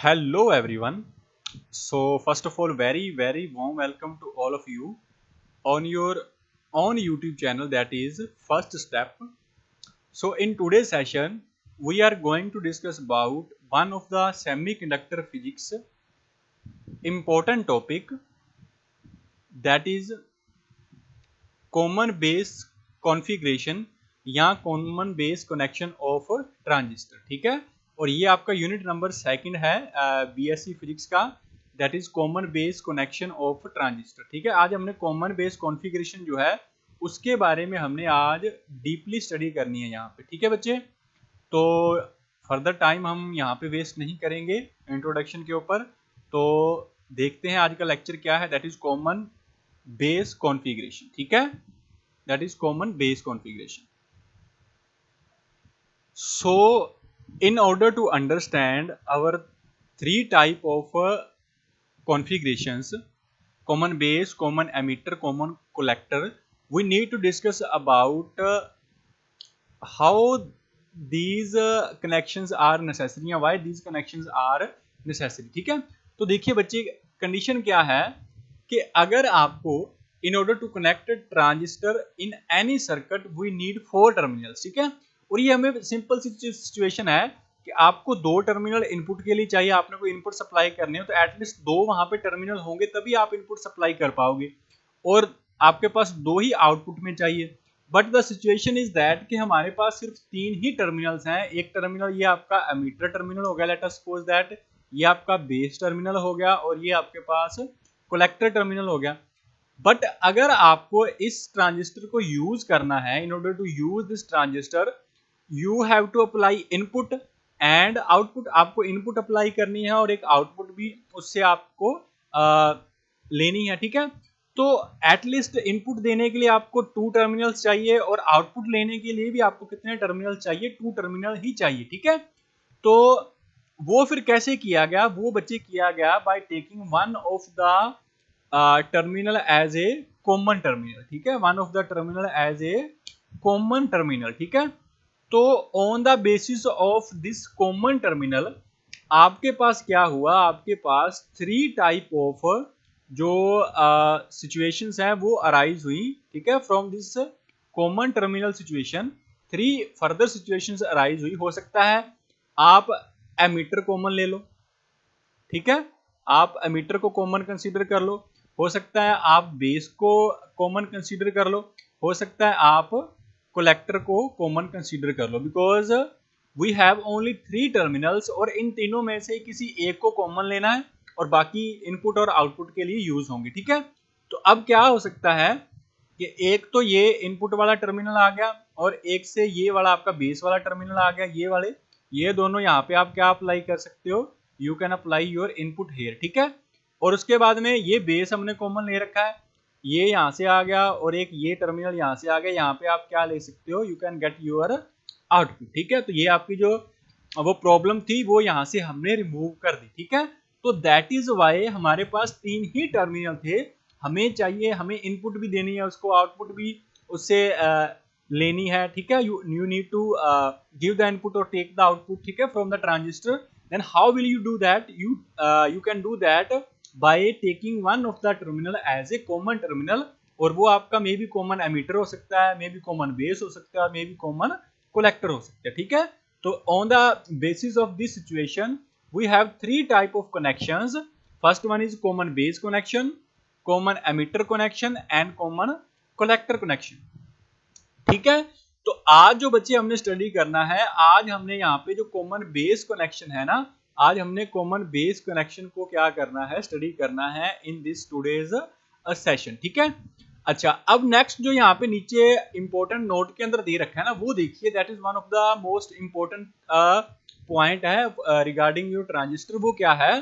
Hello everyone. So first of all, very warm welcome to all of you on your own YouTube channel, that is First Step. So in today's session, we are going to discuss about one of the semiconductor physics important topic, that is common base configuration या common base connection of transistor. ठीक है, और ये आपका unit number second है BSc physics का, that is common base connection of transistor. ठीक है, आज हमने कॉमन बेस कॉन्फ़िगरेशन जो है उसके बारे में हमने आज डीपली स्टडी करनी है यहाँ पे। ठीक है बच्चे, तो फर्दर टाइम हम यहाँ पे वेस्ट नहीं करेंगे इंट्रोडक्शन के ऊपर। तो देखते हैं आज का लेक्चर क्या है, that is common base configuration. ठीक है, that is common base configuration. So in order to understand our three type of configurations, common base, common emitter, common collector, we need to discuss about how these connections are necessary, why these connections are necessary. ठीक है, तो देखिए बच्चे, condition क्या है कि अगर आपको in order to connect a transistor in any circuit we need 4 terminals। ठीक है, और ये हमें सिंपल सी सिचुएशन है कि आपको 2 टर्मिनल इनपुट के लिए चाहिए, आपने कोई इनपुट सप्लाई करने हो तो एटलीस्ट 2 वहां पे टर्मिनल होंगे तभी आप इनपुट सप्लाई कर पाओगे, और आपके पास 2 ही आउटपुट में चाहिए। But the situation is that कि हमारे पास सिर्फ 3 ही टर्मिनल्स हैं। एक टर्मिनल ये आपका एमीटर टर्मिनल हो गया, लेट अस सपोज दैट ये आपका बेस टर्मिनल हो गया, और ये आपके पास कलेक्टर टर्मिनल हो गया। बट अगर आपको इस ट्रांजिस्टर को यूज करना है, in order to use this transistor you have to apply input and output. आपको इनपुट अप्लाई करनी है और एक आउटपुट भी उससे आपको लेनी है। ठीक है, तो एटलीस्ट इनपुट देने के लिए आपको 2 टर्मिनल्स चाहिए और आउटपुट लेने के लिए भी आपको कितने टर्मिनल चाहिए, 2 टर्मिनल ही चाहिए। ठीक है, तो वो फिर कैसे किया गया, वो बच्चे किया गया by taking one of the terminal as a common terminal. ठीक है, one of the terminal as a common terminal. ठीक है, तो on the basis of this common terminal आपके पास क्या हुआ, आपके पास 3 टाइप ऑफ जो सिचुएशंस हैं वो अराइज हुई। ठीक है, from this common terminal situation 3 further situations arise हुई। हो सकता है आप एमीटर कॉमन ले लो, ठीक है, आप एमीटर को कॉमन कंसीडर कर लो। हो सकता है आप बेस को कॉमन कंसीडर कर लो, हो सकता है आप कलेक्टर को कॉमन कंसीडर कर लो, because we have only 3 terminals और इन तीनों में से किसी एक को कॉमन लेना है और बाकी इनपुट और आउटपुट के लिए यूज होंगे। ठीक है, तो अब क्या हो सकता है कि एक तो ये इनपुट वाला टर्मिनल आ गया और एक से ये वाला आपका बेस वाला टर्मिनल आ गया, ये वाले, ये दोनों यहाँ पे आप क्या अप्लाई कर सकते हो, you can apply your input here. ठीक है, और उसके बाद में ये बेस हमने कॉमन ले रखा है, ये यहाँ से आ गया और एक ये टर्मिनल यहाँ से आ गया, यहाँ पे आप क्या ले सकते हो, you can get your output. ठीक है, तो ये आपकी जो वो प्रॉब्लम थी वो यहाँ से हमने रिमूव कर दी। ठीक है, तो दैट इज वाई हमारे पास 3 ही टर्मिनल थे, हमें चाहिए, हमें इनपुट भी देनी है, उसको आउटपुट भी उससे लेनी है। ठीक है, you need to give the input और टेक द आउटपुट, ठीक है, from the transistor. Then how will you do that, you can do that by taking one of the terminal as a common terminal, और वो आपका may be common ammeter हो सकता है, may be common base हो सकता है, may be common collector हो सकता है। ठीक है, तो on the basis of this situation we have 3 type of connections. First one is common base connection, common emitter connection and common collector connection. ठीक है, तो आज जो बच्चे हमने स्टडी करना है, आज हमने यहाँ पे जो कॉमन बेस कनेक्शन है ना, आज हमने कॉमन बेस कनेक्शन को क्या करना है, स्टडी करना है इन दिस टुडेज सेशन। ठीक है, अच्छा, अब नेक्स्ट जो यहाँ पे नीचे इंपॉर्टेंट नोट के अंदर दे रखा है ना, वो देखिए, that is one of the most important point है रिगार्डिंग योर ट्रांजिस्टर। वो क्या है,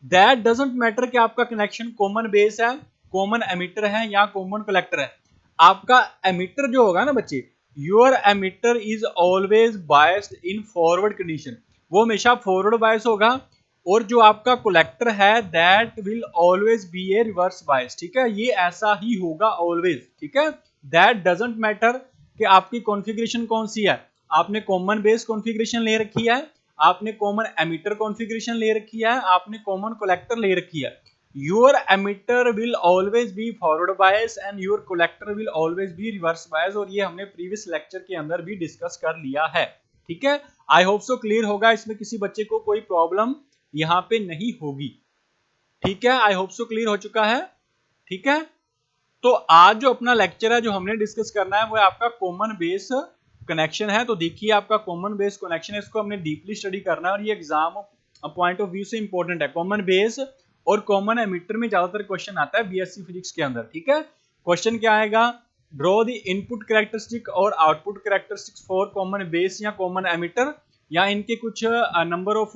दैट डजंट मैटर कि आपका कनेक्शन कॉमन बेस है, कॉमन एमिटर है या कॉमन कलेक्टर है। आपका एमिटर जो होगा ना बच्चे, your emitter is always biased in forward condition, वो हमेशा फॉरवर्ड बायस होगा, और जो आपका कलेक्टर है that will always be A reverse bias. ठीक है, ये ऐसा ही होगा ऑलवेज। ठीक है, दैट डजंट मैटर कि आपकी कॉन्फ़िगरेशन कौन सी है, आपने कॉमन बेस कॉन्फ़िगरेशन ले रखी है, आपने कॉमन एमिटर कॉन्फ़िगरेशन ले रखी है, आपने कॉमन कलेक्टर ले रखी है। Your emitter will always be forward bias and your collector will always be reverse bias, और ये हमने प्रीवियस लेक्चर के अंदर भी डिस्कस कर लिया है। ठीक है, आई होप सो क्लियर होगा, इसमें किसी बच्चे को कोई प्रॉब्लम यहाँ पे नहीं होगी। ठीक है, आई होप सो क्लियर हो चुका है। ठीक है, तो आज जो अपना लेक्चर है जो हमने डिस्कस करना है वो है आपका कॉमन बेस कनेक्शन है। तो देखिए आपका कॉमन बेस कनेक्शन है, इसको हमने डीपली स्टडी करना है और ये एग्जाम पॉइंट ऑफ व्यू से इंपॉर्टेंट है। कॉमन बेस और कॉमन एमिटर में ज्यादातर क्वेश्चन आता है बीएससी फिजिक्स के अंदर। ठीक है, क्वेश्चन क्या आएगा, ड्रॉ द इनपुट कैरेक्टरिस्टिक और output characteristics for common base या कॉमन एमिटर, या इनके कुछ नंबर ऑफ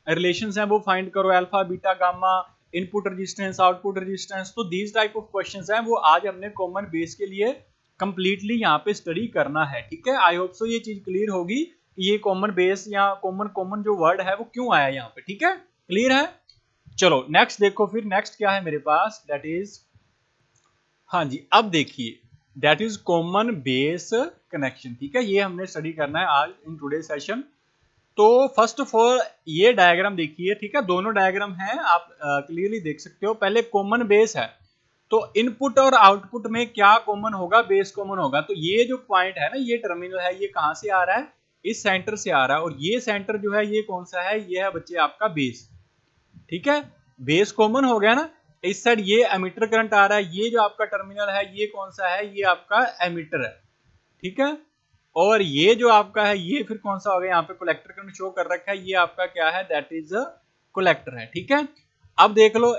रिलेशंस हैं वो फाइंड करो, alpha beta gamma, input resistance output resistance. तो दीज टाइप ऑफ क्वेश्चंस हैं वो आज हमने कॉमन बेस के लिए कंप्लीटली यहाँ पे स्टडी करना है। ठीक है, आई होप सो ये चीज क्लियर होगी कि ये कॉमन बेस या कॉमन जो वर्ड है वो क्यों आया यहाँ पे। ठीक है, क्लियर है। चलो नेक्स्ट देखो, फिर नेक्स्ट क्या है मेरे पास, दैट इज, हाँ जी अब देखिए that is common base connection. ठीक है, ये हमने स्टडी करना है आज इन टुडे सेशन। तो फर्स्ट ऑफ ऑल ये डायग्राम देखिए। ठीक है, दोनों डायग्राम हैं, आप क्लियरली देख सकते हो। पहले कॉमन बेस है, तो इनपुट और आउटपुट में क्या कॉमन होगा, बेस कॉमन होगा। तो ये जो पॉइंट है ना, ये टर्मिनल है, ये कहां से आ रहा है, इस सेंटर से आ रहा है, और ये सेंटर जो है ये कौन सा है, ये है बच्चे आपका बेस। ठीक है, बेस कॉमन हो गया ना। इस साइड ये एमिटर करंट आ रहा है, ये जो आपका टर्मिनल है ये कौन सा है, ये आपका एमिटर है। ठीक है, और ये जो आपका है ये फिर कौन सा हो गया, यहाँ पे कलेक्टर करंट शो कर रखा है, ये आपका क्या है, दैट इज कलेक्टर है। ठीक है, अब देख लो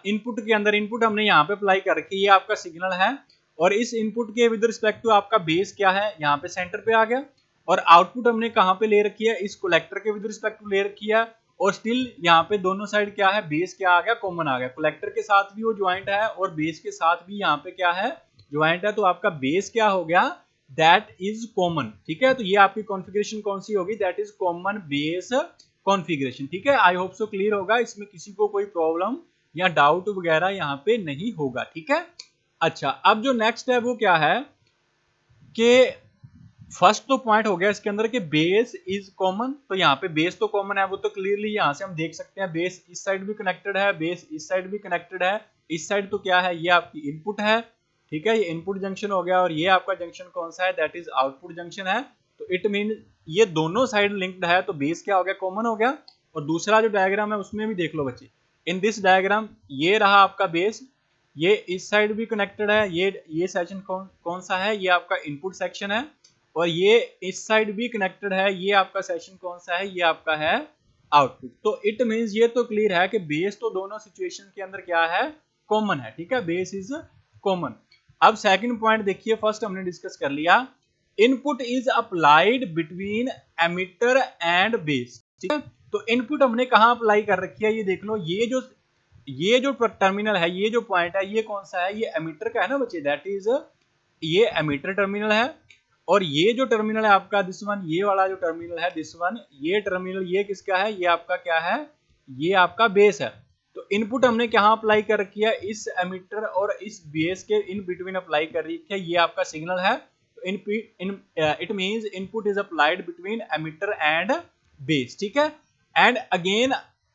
इनपुट के अंदर, इनपुट हमने यहाँ पे अप्लाई कर रखी है, ये आपका सिग्नल है, और इस इनपुट के विद रिस्पेक्ट टू आपका बेस क्या है, यहाँ पे सेंटर पे आ गया, और आउटपुट हमने कहाँ पे ले रखी है, इस कलेक्टर के विद रिस्पेक्ट टू ले रखी है, और स्टिल यहाँ पे दोनों साइड क्या है, बेस क्या आ गया, कॉमन आ गया। कलेक्टर के साथ भी वो ज्वाइंट है और बेस के साथ भी यहाँ पे क्या है, ज्वाइंट है, तो आपका बेस क्या हो गया, दैट इज कॉमन। ठीक है, तो ये आपकी कॉन्फ़िगरेशन कौन सी होगी, that is common base configuration. ठीक है, आई होप सो क्लियर होगा, इसमें किसी को कोई प्रॉब्लम या डाउट वगैरह यहाँ पे नहीं होगा। ठीक है, अच्छा अब जो नेक्स्ट है वो क्या है कि फर्स्ट तो पॉइंट हो गया इसके अंदर कि बेस इज कॉमन। तो यहाँ पे बेस तो कॉमन है, वो तो क्लियरली यहाँ से हम देख सकते हैं, बेस इस साइड भी कनेक्टेड है, बेस इस साइड भी कनेक्टेड है। इस साइड तो क्या है, ये आपकी इनपुट है। ठीक है, ये इनपुट जंक्शन हो गया, और ये आपका जंक्शन कौन सा है, दैट इज आउटपुट जंक्शन है। तो इट मीन ये दोनों साइड लिंक्ड है, तो बेस क्या हो गया, कॉमन हो गया। और दूसरा जो डायग्राम है उसमें भी देख लो बच्चे, इन दिस डायग्राम ये रहा आपका बेस, ये इस साइड भी कनेक्टेड है, ये सेक्शन कौन सा है, ये आपका इनपुट सेक्शन है, और ये इस साइड भी कनेक्टेड है, ये आपका सेक्शन कौन सा है, ये आपका है आउटपुट। तो इट मींस ये तो क्लियर है कि बेस तो दोनों सिचुएशन के अंदर क्या है, कॉमन है। ठीक है, बेस इज कॉमन। अब सेकंड पॉइंट देखिए, फर्स्ट हमने डिस्कस कर लिया, input is applied between emitter and base. ठीक है, तो इनपुट हमने कहां अप्लाई कर रखी है, ये देख लो, ये जो टर्मिनल है, ये जो पॉइंट है, ये कौन सा है, ये एमिटर का है ना बच्चे, दैट इज ये एमिटर टर्मिनल है। और ये जो टर्मिनल है आपका दिस वन, ये वाला जो टर्मिनल है दिस वन, ये टर्मिनल ये किसका है, ये आपका क्या है, ये आपका बेस है। तो इनपुट हमने कहाँ अप्लाई कर रखी है, इस एमिटर और इस बेस के इन बिटवीन अप्लाई कर रखी है, ये आपका सिग्नल है। तो it means input is applied between emitter and base. ठीक है, एंड अगेन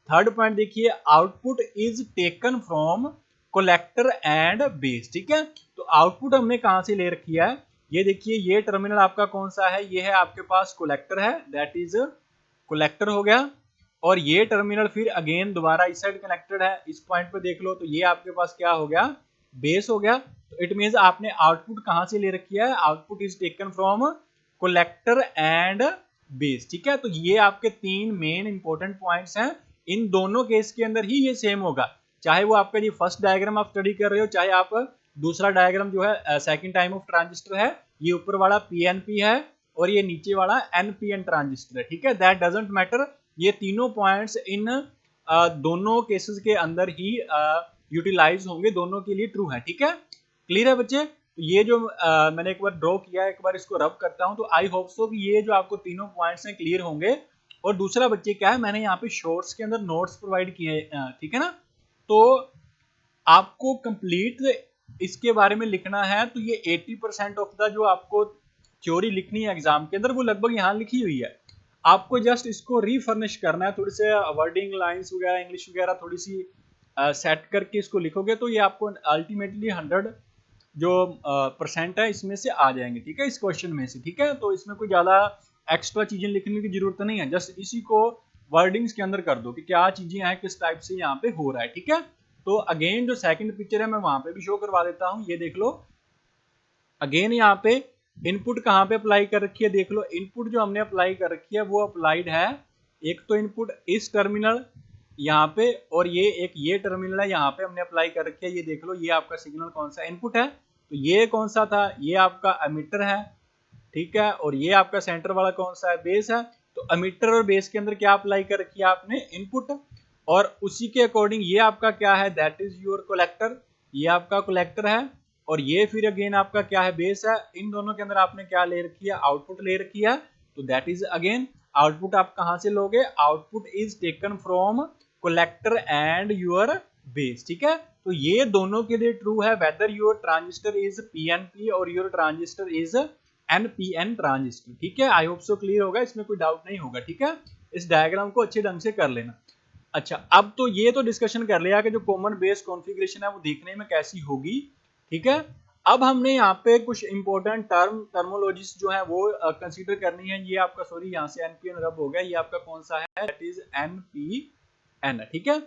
थर्ड पॉइंट देखिए, output is taken from collector and base. ठीक है, तो आउटपुट हमने कहां से ले रखी है, ये देखिए, ये टर्मिनल आपका कौन सा है, ये है आपके पास कलेक्टर है, दैट इज कलेक्टर हो गया। और ये टर्मिनल फिर अगेन दोबारा इस साइड कनेक्टेड है, इस पॉइंट पे देख लो, तो ये आपके पास क्या हो गया, बेस हो गया। तो इट मींस आपने आउटपुट कहां से ले रखी है, output is taken from collector and base. ठीक है, तो ये आपके तीन मेन इंपॉर्टेंट पॉइंट्स हैं, इन दोनों केस के अंदर ही ये सेम होगा, चाहे वो आपका ये फर्स्ट डायग्राम आप स्टडी कर रहे हो, चाहे आप दूसरा डायग्राम जो है सेकंड टाइम ऑफ ट्रांजिस्टर है, ये ऊपर वाला पीएनपी है और ये नीचे वाला एनपीएन ट्रांजिस्टर है। ठीक है, दैट डजंट मैटर, ये तीनों पॉइंट्स इन दोनों केसेस के अंदर ही यूटिलाइज होंगे, दोनों के लिए ट्रू है। ठीक है, क्लियर है बच्चे। तो ये जो मैंने एक बार ड्रॉ किया है, एक बार इसको रब करता हूं, तो आई होप सो कि ये जो आपको तीनों पॉइंट्स हैं क्लियर होंगे। और दूसरा बच्चे क्या है, मैंने यहाँ पे शॉर्ट्स के अंदर नोट्स प्रोवाइड किए, ठीक है ना, तो आपको कंप्लीट इसके बारे में लिखना है। तो ये 80% ऑफ द जो आपको थ्योरी लिखनी है एग्जाम के अंदर, वो लगभग यहाँ लिखी हुई है। आपको जस्ट इसको रीफर्निश करना है, थोड़ी से वर्डिंग लाइंस वगैरह इंग्लिश वगैरह थोड़ी सी सेट करके इसको लिखोगे तो ये आपको अल्टीमेटली 100 जो परसेंट है इसमें से आ जाएंगे, ठीक है, इस क्वेश्चन में से, ठीक है। तो इसमें कोई ज़्यादा एक्स्ट्रा चीज़ें लिखने की जरूरत नहीं है, जस्ट इसी को वर्डिंग्स के अंदर कर दो कि क्या चीज़ें हैं, किस टाइप से यहाँ पे हो रहा है, ठीक है। तो अगेन जो सेकंड पिक्चर है मैं वहां पे भी शो करवा देता हूँ, ये देख लो। अगेन यहाँ पे इनपुट कहाँ पे अप्लाई कर रखी है, देख लो इनपुट जो हमने अप्लाई कर रखी है वो अप्लाइड है, एक तो इनपुट इस टर्मिनल यहाँ पे, और ये टर्मिनल है यहाँ पे हमने अप्लाई कर रखी है, ये देख लो ये आपका सिग्नल कौन सा इनपुट है, तो ये कौन सा था, ये आपका एमिटर है, ठीक है, और ये आपका सेंटर वाला कौन सा है, बेस है। तो एमिटर और बेस के अंदर क्या अप्लाई कर रखी है आपने, इनपुट, और उसी के अकॉर्डिंग ये आपका क्या है, दैट इज योर कलेक्टर, ये आपका कलेक्टर है, और ये फिर अगेन आपका क्या है, बेस है। इन दोनों के अंदर आपने क्या ले रखी है, आउटपुट ले रखी है, तो दैट इज अगेन आउटपुट आप कहां से लोगे, output is taken from collector and your base, ठीक है। तो ये दोनों के लिए ट्रू है, whether your transistor is PNP और your transistor is NPN transistor, ठीक है। आई होप सो क्लियर होगा, इसमें कोई डाउट नहीं होगा, ठीक है। इस डायग्राम को अच्छे ढंग से कर लेना। अच्छा, अब तो ये तो डिस्कशन कर लिया कि जो कॉमन बेस कॉन्फ़िगरेशन है वो देखने में कैसी होगी, ठीक है। अब हमने यहाँ पे कुछ इंपॉर्टेंट टर्मोलॉजीज जो है वो कंसीडर करनी है। ये आपका सॉरी यहाँ से एनपीएन रब हो गया, ये आपका कौन सा है, दैट इज एनपीएन, ठीक है।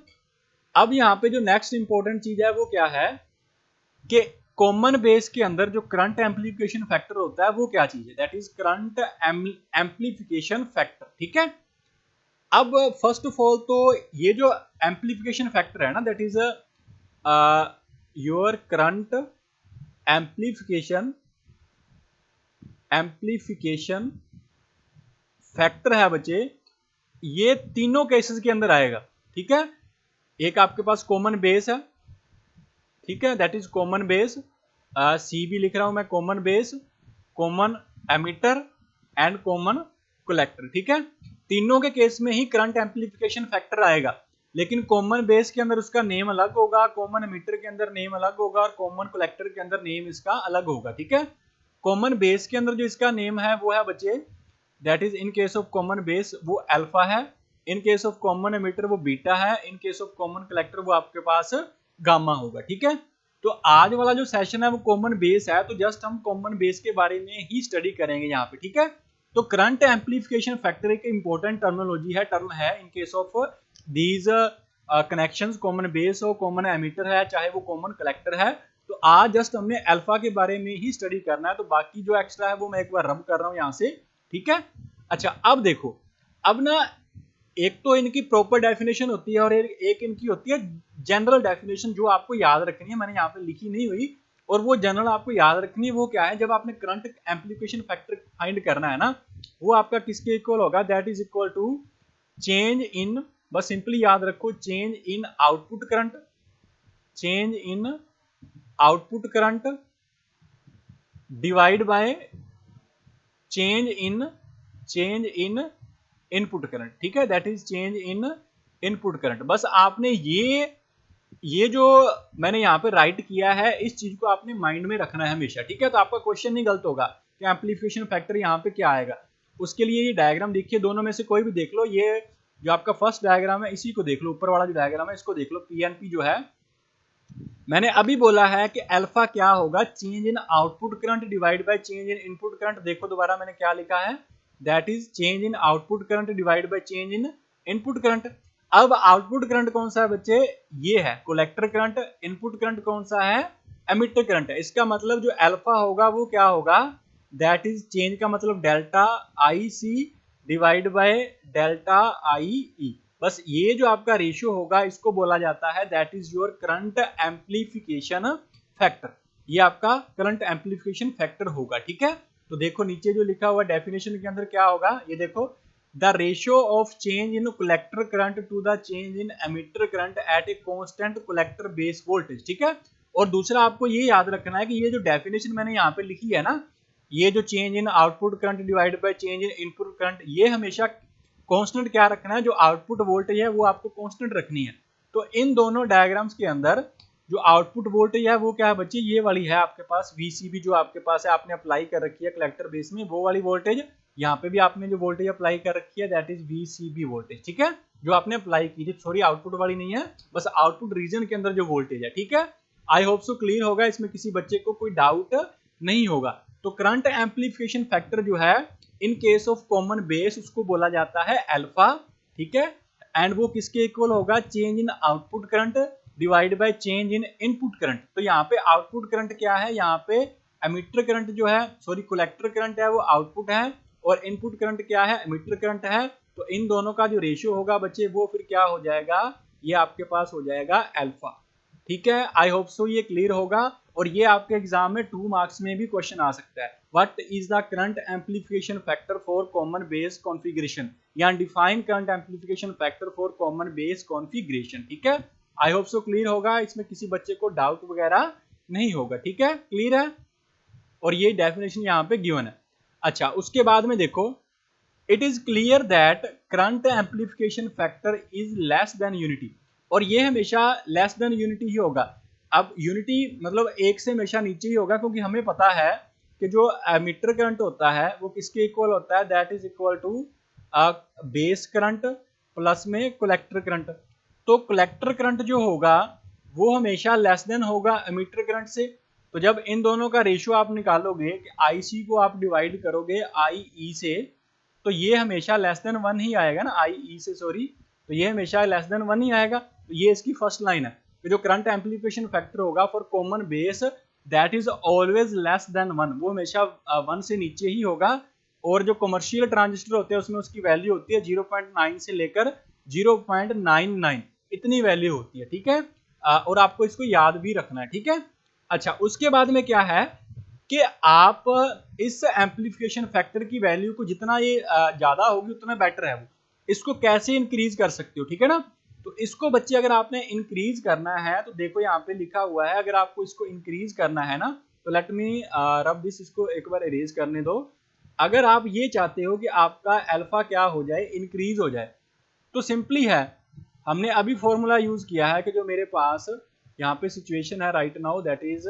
अब यहाँ पे जो नेक्स्ट इंपॉर्टेंट चीज है वो क्या है कि कॉमन बेस के अंदर जो करंट एम्पलीफिकेशन फैक्टर होता है वो क्या चीज है, that is current amplification factor, ठीक है। अब फर्स्ट ऑफ ऑल तो ये जो एम्पलीफिकेशन फैक्टर है ना, that is your current amplification factor है बच्चे, ये तीनों केसेस के अंदर आएगा, ठीक है। एक आपके पास कॉमन बेस है, ठीक है, दैट इज कॉमन बेस, सी भी लिख रहा हूं मैं, common base, common emitter and common collector, ठीक है। तीनों के केस में ही करंट एम्पलीफिकेशन फैक्टर आएगा, लेकिन कॉमन बेस के अंदर उसका नेम अलग होगा, कॉमन एमिटर के अंदर नेम अलग होगा, और कॉमन कलेक्टर के अंदर नेम इसका अलग होगा, ठीक है। कॉमन बेस के अंदर जो इसका नेम है वो है बच्चे, that is in case of common base वो अल्फा है, in case of common emitter वो बीटा है, in case of common collector वो आपके पास गामा होगा, ठीक है। तो आज वाला जो सेशन है वो कॉमन बेस है, तो जस्ट हम कॉमन बेस के बारे में ही स्टडी करेंगे यहाँ पे, ठीक है। तो करंट एम्पलीफिकेशन फैक्टर एक इंपॉर्टेंट टर्मिनोलॉजी है, टर्म है in case of these connections, common base हो, कॉमन एमिटर है, चाहे वो कॉमन कलेक्टर है। तो आज जस्ट हमने अल्फा के बारे में ही स्टडी करना है, तो बाकी जो एक्स्ट्रा है वो मैं एक बार रब कर रहा हूँ यहाँ से, ठीक है। अच्छा, अब देखो, अब ना एक तो इनकी प्रॉपर डेफिनेशन होती है और एक इनकी होती है जनरल डेफिनेशन, जो आपको याद रखनी है, मैंने यहाँ पे लिखी नहीं हुई, और वो जनरल आपको याद रखनी है। वो क्या है, जब आपने करंट एम्पलीफिकेशन फैक्टर फाइंड करना है ना, वो आपका किसके इक्वल होगा, that is equal to change in, बस सिंपली याद रखो, change in output current, change in output current divide by change in input current, ठीक है, that is change in input current. बस आपने ये जो मैंने यहाँ पे राइट किया है, इस चीज को आपने माइंड में रखना है हमेशा, ठीक है। तो आपका क्वेश्चन नहीं गलत होगा कि एम्पलीफिकेशन फैक्टर यहाँ पे क्या आएगा। उसके लिए ये डायग्राम देखिए, दोनों में से कोई भी देख लो, ये जो आपका फर्स्ट डायग्राम है इसी को देख लो, ऊपर वाला जो डायग्राम है इसको देख लो, पीएनपी जो है, मैंने अभी बोला है कि अल्फा क्या होगा, change in output current divide by change in input current. देखो दोबारा मैंने क्या लिखा है, that is change in output current divide by change in input current. अब आउटपुट करंट कौन सा है बच्चे, ये है कलेक्टर करंट, इनपुट करंट कौन सा है, एमिटर करंट है। इसका मतलब जो अल्फा होगा वो क्या होगा, दैट इज चेंज का मतलब delta I C divide by delta I E. बस ये जो आपका रेशियो होगा इसको बोला जाता है that is your current amplification factor, ये आपका करंट एम्पलीफिकेशन फैक्टर होगा, ठीक है। तो देखो नीचे जो लिखा हुआ डेफिनेशन के अंदर क्या होगा, ये देखो, the ratio of change in collector current to the change in emitter current at a constant collector base voltage, ठीक है। और दूसरा आपको ये याद रखना है कि ये जो डेफिनेशन मैंने यहाँ पे लिखी है ना, ये जो change in output current divide by change in input current, ये हमेशा कांस्टेंट क्या रखना है, जो आउटपुट वोल्टेज है वो आपको कांस्टेंट रखनी है। तो इन दोनों डायग्राम्स के अंदर जो आउटपुट वोल्टेज है वो क्या है बच्चे, ये वाली है आपके पास, वीसीबी जो आपके पास है, आपने अप्लाई कर रखी है कलेक्टर बेस में, वो वाली वोल्टेज यहाँ पे भी आपने जो वोल्टेज अप्लाई कर रखी है दैट इज VCB वोल्टेज, ठीक है, जो आपने अप्लाई की थी, सॉरी आउटपुट वाली नहीं है, बस आउटपुट रीजन के अंदर जो वोल्टेज है, ठीक है। आई होप सो क्लियर होगा, इसमें किसी बच्चे को कोई डाउट नहीं होगा। तो करंट एम्पलीफिकेशन फैक्टर जो है in case of common base उसको बोला जाता है अल्फा, ठीक है, एंड वो किसके इक्वल होगा, change in output current divide by change in input current. तो यहाँ पे आउटपुट करंट क्या है, यहाँ पे एमिटर करंट जो है, सॉरी कलेक्टर करंट है वो आउटपुट है, और इनपुट करंट क्या है, एमिटर करंट है। तो इन दोनों का जो रेशियो होगा बच्चे वो फिर क्या हो जाएगा, ये आपके पास हो जाएगा अल्फा, ठीक है। आई होप सो ये क्लियर होगा, और ये आपके एग्जाम में 2 मार्क्स में भी क्वेश्चन आ सकता है। What is the current amplification factor for common base configuration, या define current amplification factor for common base configuration, ठीक है। आई होप सो क्लियर होगा, इसमें किसी बच्चे को डाउट वगैरह नहीं होगा, ठीक है, क्लियर है। और ये डेफिनेशन यहाँ पे गिवन है। अच्छा, उसके बाद में देखो, it is clear that current amplification factor is less than unity, और ये हमेशा लेस देन यूनिटी ही होगा। अब यूनिटी मतलब एक से हमेशा नीचे ही होगा, क्योंकि हमें पता है कि जो एमीटर करंट होता है वो किसके इक्वल होता है, that is equal to base current plus में कलेक्टर करंट। तो कलेक्टर करंट जो होगा वो हमेशा लेस देन होगा एमीटर करंट से। तो जब इन दोनों का रेशियो आप निकालोगे कि IC को आप डिवाइड करोगे IE से, तो ये हमेशा लेस देन 1 ही आएगा ना, IE से सॉरी, तो ये हमेशा लेस देन 1 ही आएगा। तो ये इसकी फर्स्ट लाइन है। तो जो करंट एम्पलीफिकेशन फैक्टर होगा for common base that is always less than 1, वो हमेशा 1 से नीचे ही होगा। और जो कमर्शियल ट्रांजिस्टर होते हैं उसमें उसकी वैल्यू होती है 0.9 से लेकर 0.99, इतनी वैल्यू होती है, ठीक है। और आपको इसको याद भी रखना है, ठीक है। अच्छा, उसके बाद में क्या है कि आप इस एम्पलीफिकेशन फैक्टर की वैल्यू को जितना ये ज्यादा होगी उतना बेटर है, वो इसको कैसे इंक्रीज कर सकते हो, ठीक है ना। तो इसको बच्चे अगर आपने इंक्रीज करना है तो देखो यहाँ पे लिखा हुआ है, अगर आपको इसको इंक्रीज करना है ना, तो लेट मी रब दिस, इसको एक बार इरेज करने दो। अगर आप ये चाहते हो कि आपका अल्फा क्या हो जाए, इंक्रीज हो जाए, तो सिंपली है, हमने अभी फॉर्मूला यूज किया है कि जो मेरे पास यहाँ पे सिचुएशन है right now, that is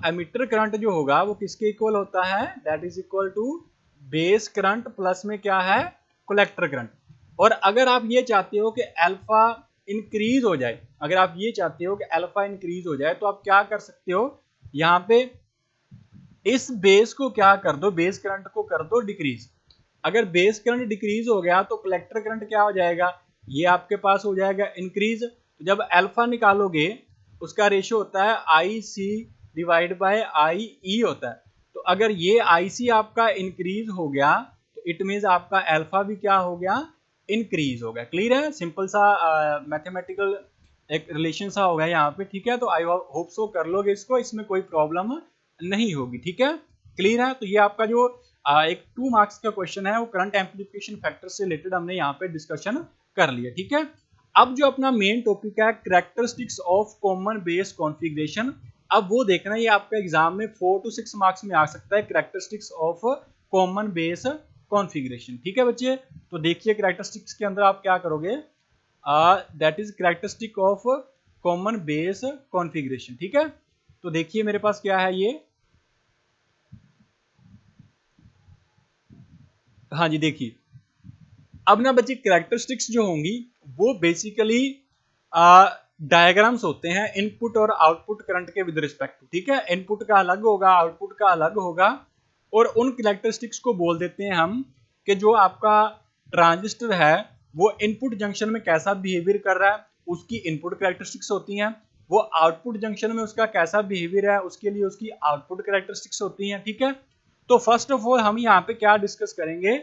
emitter current जो होगा वो किसके इक्वल होता है, that is equal to base current plus में क्या है, कलेक्टर करंट। और अगर आप ये चाहते हो कि अल्फा इंक्रीज हो जाए, अगर आप ये चाहते हो कि अल्फा इंक्रीज हो जाए, तो आप क्या कर सकते हो, यहाँ पे इस बेस को क्या कर दो, बेस करंट को कर दो डिक्रीज। अगर बेस करंट डिक्रीज हो गया तो कलेक्टर करंट क्या हो जाएगा, ये आपके पास हो जाएगा इंक्रीज। तो जब अल्फा निकालोगे उसका रेशियो होता है IC डिवाइड बाय IE होता है। तो अगर ये IC आपका इंक्रीज हो गया तो इट मीन्स आपका अल्फा भी क्या हो गया, इंक्रीज हो गया। क्लियर है, सिंपल सा मैथमेटिकल एक रिलेशन सा हो गया यहाँ पे, ठीक है। तो आई होप सो कर लोगे इसको, इसमें कोई प्रॉब्लम नहीं होगी, ठीक है, क्लियर है। तो ये आपका जो एक 2 मार्क्स का क्वेश्चन है वो करंट एम्पलीफिकेशन फैक्टर से रिलेटेड हमने यहाँ पे डिस्कशन कर लिया, ठीक है। अब जो अपना मेन टॉपिक है characteristics of common base configuration, अब वो देखना, ये आपका एग्जाम में 4 to 6 मार्क्स में आ सकता है, characteristics of common base configuration, ठीक है बच्चे। तो देखिए कैरेक्टरिस्टिक्स के अंदर आप क्या करोगे, that is characteristic of common base configuration, ठीक है। तो देखिए मेरे पास क्या है ये, हाँ जी देखिए, अब ना बच्चे कैरेक्टरिस्टिक्स जो होंगी वो बेसिकली डायग्राम्स होते हैं इनपुट और आउटपुट करंट के विद रिस्पेक्ट, ठीक है। इनपुट का अलग होगा, आउटपुट का अलग होगा, और उन कैरेक्टरिस्टिक्स को बोल देते हैं हम कि जो आपका ट्रांजिस्टर है वो इनपुट जंक्शन में कैसा बिहेवियर कर रहा है, उसकी इनपुट कैरेक्टरिस्टिक्स होती हैं। वो आउटपुट जंक्शन में उसका कैसा बिहेवियर है, उसके लिए उसकी आउटपुट कैरेक्टरिस्टिक्स होती हैं, ठीक है। तो फर्स्ट ऑफ ऑल हम यहाँ पे क्या डिस्कस करेंगे,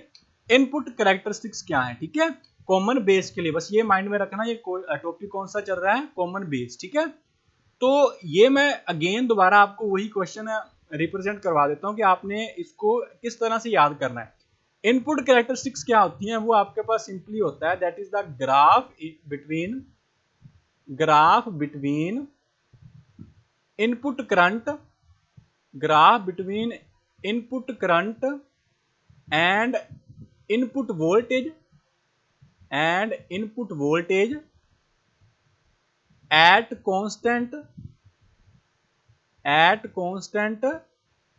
इनपुट कैरेक्टरिस्टिक्स क्या है, ठीक है, कॉमन बेस के लिए। बस ये माइंड में रखना, ये टॉपिक कौन सा चल रहा है, कॉमन बेस, ठीक है। तो ये मैं अगेन दोबारा आपको वही क्वेश्चन रिप्रेजेंट करवा देता हूँ कि आपने इसको किस तरह से याद करना है। इनपुट कैरेक्टरिस्टिक्स क्या होती हैं, वो आपके पास सिंपली होता है that is the graph between input current, graph between input current and input voltage at constant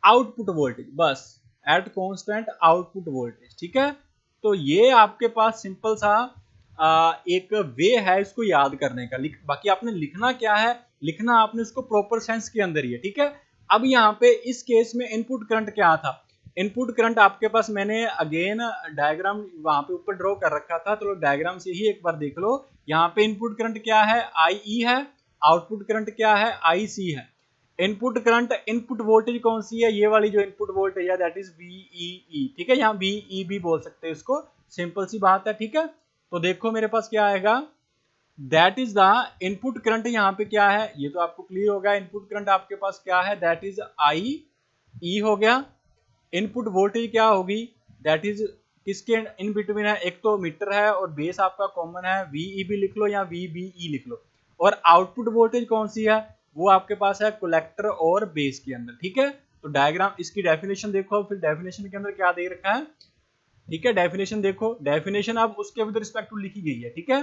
output voltage, बस एट कांस्टेंट आउटपुट वोल्टेज। ठीक है, तो ये आपके पास सिंपल सा एक वे है इसको याद करने का। बाकी आपने लिखना क्या है, लिखना आपने उसको प्रॉपर सेंस के अंदर ही है। ठीक है, अब यहाँ पे इस केस में इनपुट करंट क्या था, इनपुट करंट आपके पास मैंने अगेन डायग्राम वहां पे ऊपर ड्रॉ कर रखा था, तो डायग्राम से ही एक बार देख लो। यहाँ पे इनपुट करंट क्या है, आई है, आउटपुट करंट क्या है, आई सी है। इनपुट करंट, इनपुट वोल्टेज कौन सी है, ये वाली जो इनपुट वोल्टेज है दैट इज वीईई। ठीक है, यहाँ वीई भी बोल सकते हैं इसको, सिंपल सी बात है। ठीक है, तो देखो मेरे पास क्या आएगा, that is the input current. यहाँ पे क्या है ये तो आपको क्लियर होगा, इनपुट करंट आपके पास क्या है, दैट इज आई ई हो गया। इनपुट वोल्टेज क्या होगी, दैट इज किसके इन बिटवीन है, एक तो मीटर है और बेस आपका कॉमन है, वीई भी लिख लो या वीबीई लिख लो। और आउटपुट वोल्टेज कौन सी है, वो आपके पास है कलेक्टर और बेस के अंदर। ठीक है, तो डायग्राम इसकी डेफिनेशन देखो, फिर डेफिनेशन के अंदर क्या दे रखा है। ठीक है, डेफिनेशन देखो, डेफिनेशन अब उसके विद रिस्पेक्ट टू लिखी गई है। ठीक है,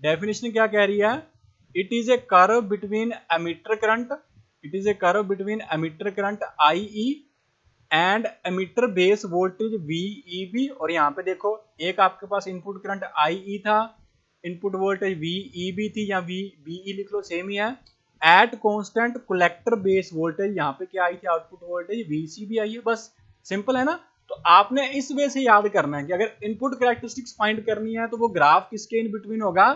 डेफिनेशन क्या कह रही है, it is a curve between emitter current, it is a curve between emitter current I and emitter base voltage VEB. और यहाँ पे देखो एक आपके पास इनपुट करंट आई था, इनपुट वोल्टेज वीईबी थी या वीबीई लिख लो, सेम ही है। At constant collector base voltage, यहाँ पे क्या आई थी, आउटपुट वोल्टेज वीसीबी आई है। बस सिंपल है ना। तो आपने इस वे से याद करना है कि अगर इनपुट कैरेक्टरिस्टिक्स फाइंड करनी है तो वो ग्राफ किसके इन बिटवीन होगा,